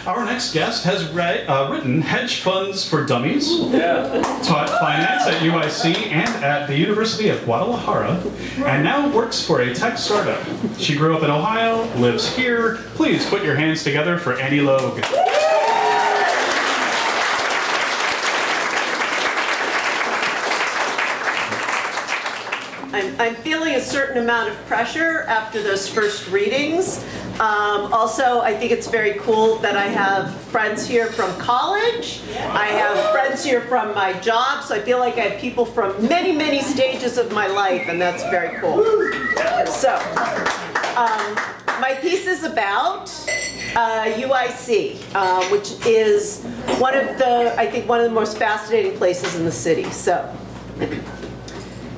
Our next guest has written Hedge Funds for Dummies, taught finance at UIC and at the University of Guadalajara, and now works for a tech startup. She grew up in Ohio, lives here. Please put your hands together for Ann C Logue. I'm feeling a certain amount of pressure after those first readings. Also, I think it's very cool that I have friends here from college. I have friends here from my job, so I feel like I have people from many, many stages of my life, and that's very cool. So, my piece is about UIC, which is one of the most fascinating places in the city. So.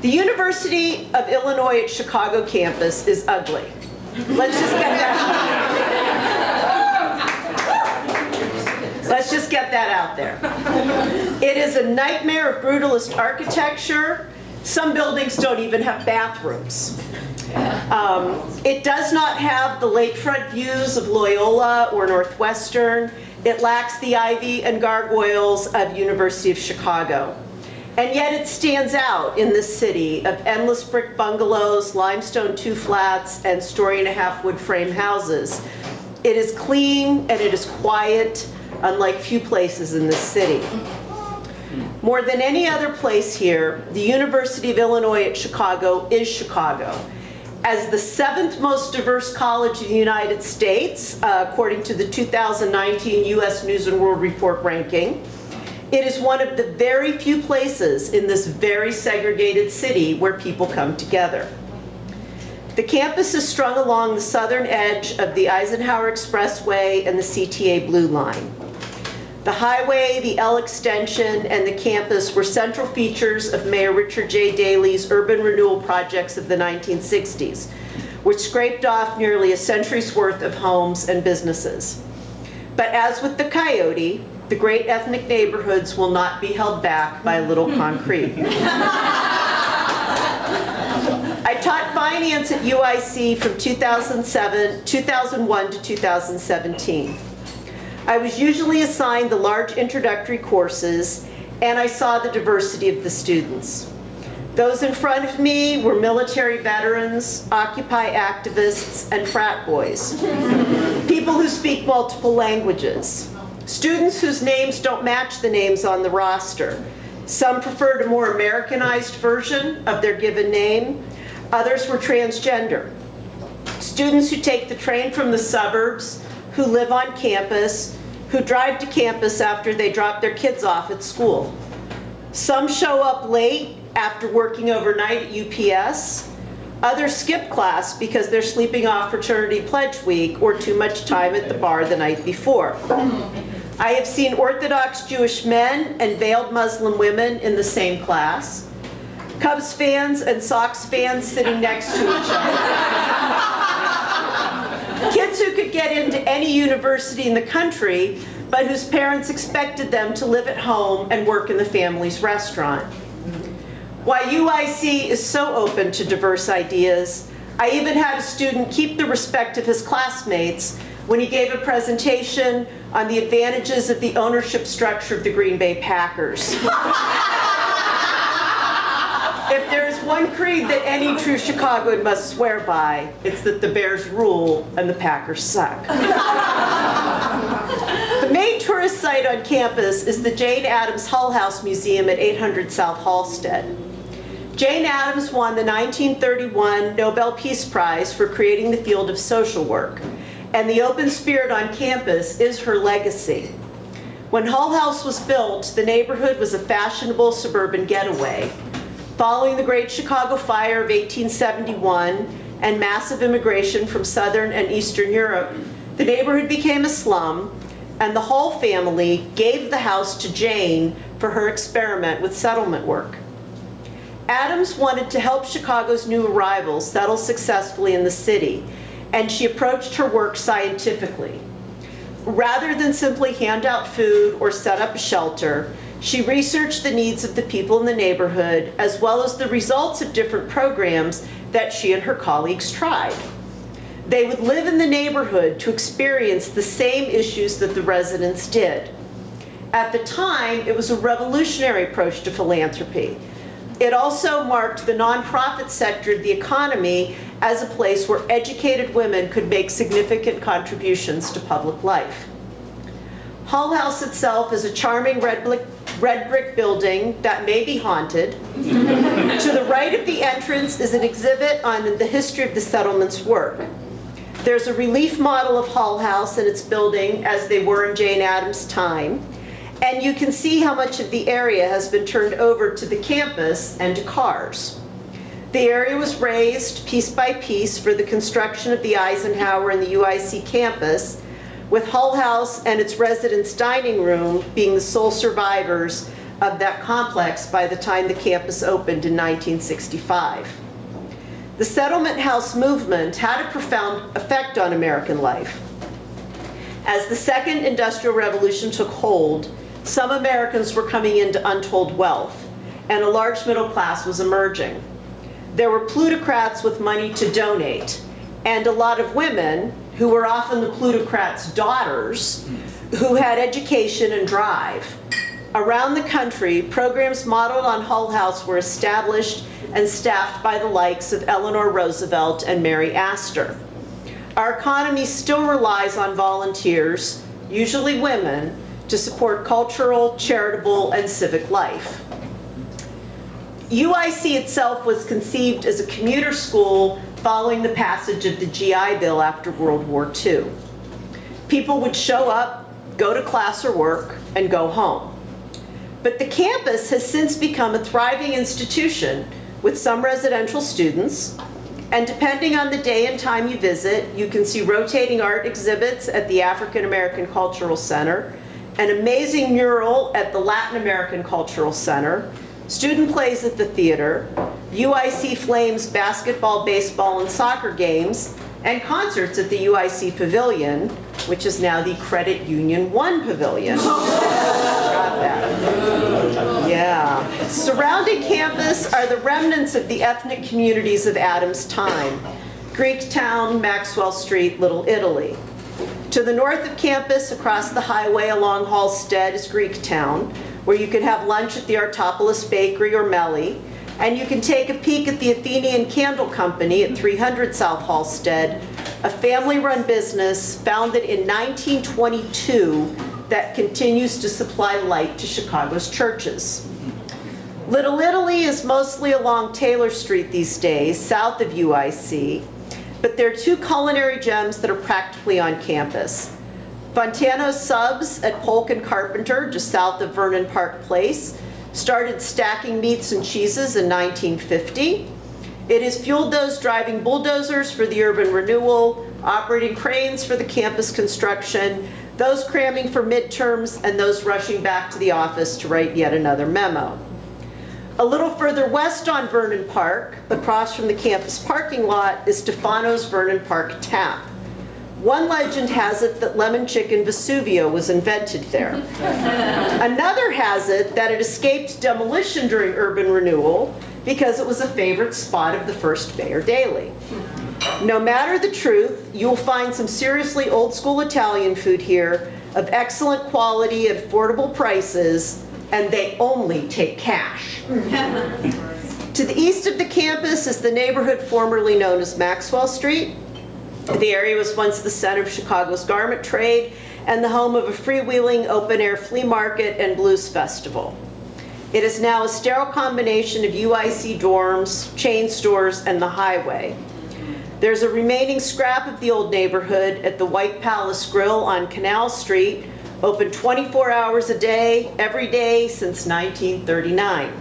The University of Illinois at Chicago campus is ugly. Let's just get that out there. It is a nightmare of brutalist architecture. Some buildings don't even have bathrooms. It does not have the lakefront views of Loyola or Northwestern. It lacks the ivy and gargoyles of University of Chicago. And yet it stands out in this city of endless brick bungalows, limestone 2-flats, and story-and-a-half wood frame houses. It is clean and it is quiet, unlike few places in this city. More than any other place here, the University of Illinois at Chicago is Chicago. As the 7th most diverse college in the United States, according to the 2019 U.S. News and World Report ranking, it is one of the very few places in this very segregated city where people come together. The campus is strung along the southern edge of the Eisenhower Expressway and the CTA Blue Line. The highway, the L extension, and the campus were central features of Mayor Richard J. Daley's urban renewal projects of the 1960s, which scraped off nearly a century's worth of homes and businesses. But as with the coyote, the great ethnic neighborhoods will not be held back by a little concrete. I taught finance at UIC from 2001 to 2017. I was usually assigned the large introductory courses, and I saw the diversity of the students. Those in front of me were military veterans, Occupy activists, and frat boys. People who speak multiple languages. Students whose names don't match the names on the roster. Some preferred a more Americanized version of their given name. Others were transgender. Students who take the train from the suburbs, who live on campus, who drive to campus after they drop their kids off at school. Some show up late after working overnight at UPS. Others skip class because they're sleeping off fraternity pledge week or too much time at the bar the night before. I have seen Orthodox Jewish men and veiled Muslim women in the same class. Cubs fans and Sox fans sitting next to each other. Kids who could get into any university in the country, but whose parents expected them to live at home and work in the family's restaurant. While UIC is so open to diverse ideas, I even had a student keep the respect of his classmates when he gave a presentation on the advantages of the ownership structure of the Green Bay Packers. If there is one creed that any true Chicagoan must swear by, it's that the Bears rule and the Packers suck. The main tourist site on campus is the Jane Addams Hull House Museum at 800 South Halsted. Jane Addams won the 1931 Nobel Peace Prize for creating the field of social work, and the open spirit on campus is her legacy. When Hull House was built, the neighborhood was a fashionable suburban getaway. Following the Great Chicago Fire of 1871 and massive immigration from Southern and Eastern Europe, the neighborhood became a slum, and the Hull family gave the house to Jane for her experiment with settlement work. Addams wanted to help Chicago's new arrivals settle successfully in the city, and she approached her work scientifically. Rather than simply hand out food or set up a shelter, she researched the needs of the people in the neighborhood, as well as the results of different programs that she and her colleagues tried. They would live in the neighborhood to experience the same issues that the residents did. At the time, it was a revolutionary approach to philanthropy. It also marked the nonprofit sector of the economy as a place where educated women could make significant contributions to public life. Hull House itself is a charming red brick building that may be haunted. To the right of the entrance is an exhibit on the history of the settlement's work. There's a relief model of Hull House and its building as they were in Jane Addams' time. And you can see how much of the area has been turned over to the campus and to cars. The area was raised piece by piece for the construction of the Eisenhower and the UIC campus, with Hull House and its residents' dining room being the sole survivors of that complex by the time the campus opened in 1965. The settlement house movement had a profound effect on American life. As the Second Industrial Revolution took hold, some Americans were coming into untold wealth, and a large middle class was emerging. There were plutocrats with money to donate, and a lot of women, who were often the plutocrats' daughters, who had education and drive. Around the country, programs modeled on Hull House were established and staffed by the likes of Eleanor Roosevelt and Mary Astor. Our economy still relies on volunteers, usually women, to support cultural, charitable, and civic life. UIC itself was conceived as a commuter school following the passage of the GI Bill after World War II. People would show up, go to class or work, and go home. But the campus has since become a thriving institution with some residential students, and depending on the day and time you visit, you can see rotating art exhibits at the African American Cultural Center, an amazing mural at the Latin American Cultural Center, student plays at the theater, UIC Flames basketball, baseball, and soccer games, and concerts at the UIC Pavilion, which is now the Credit Union One Pavilion. Got that. Yeah. Surrounding campus are the remnants of the ethnic communities of Addams' time: Greektown, Maxwell Street, Little Italy. To the north of campus, across the highway along Halstead, is Greektown, where you can have lunch at the Artopolis Bakery or Melly, and you can take a peek at the Athenian Candle Company at 300 South Halstead, a family-run business founded in 1922 that continues to supply light to Chicago's churches. Little Italy is mostly along Taylor Street these days, south of UIC, but there are two culinary gems that are practically on campus. Fontano's Subs at Polk and Carpenter, just south of Vernon Park Place, started stacking meats and cheeses in 1950. It has fueled those driving bulldozers for the urban renewal, operating cranes for the campus construction, those cramming for midterms, and those rushing back to the office to write yet another memo. A little further west on Vernon Park, across from the campus parking lot, is Stefano's Vernon Park Tap. One legend has it that lemon chicken Vesuvio was invented there. Another has it that it escaped demolition during urban renewal because it was a favorite spot of the first Mayor Daley. No matter the truth, you'll find some seriously old school Italian food here of excellent quality at affordable prices, and they only take cash. To the east of the campus is the neighborhood formerly known as Maxwell Street. The area was once the center of Chicago's garment trade and the home of a freewheeling open-air flea market and blues festival. It is now a sterile combination of UIC dorms, chain stores, and the highway. There's a remaining scrap of the old neighborhood at the White Palace Grill on Canal Street, open 24 hours a day, every day since 1939.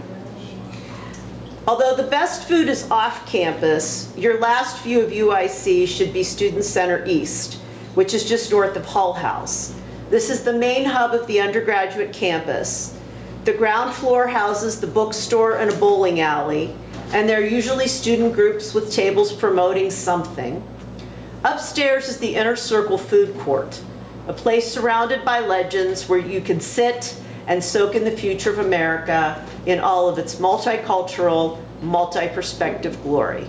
Although the best food is off campus, your last view of UIC should be Student Center East, which is just north of Hull House. This is the main hub of the undergraduate campus. The ground floor houses the bookstore and a bowling alley, and there are usually student groups with tables promoting something. Upstairs is the Inner Circle Food Court, a place surrounded by legends where you can sit and soak in the future of America in all of its multicultural, multi-perspective glory.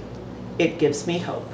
It gives me hope.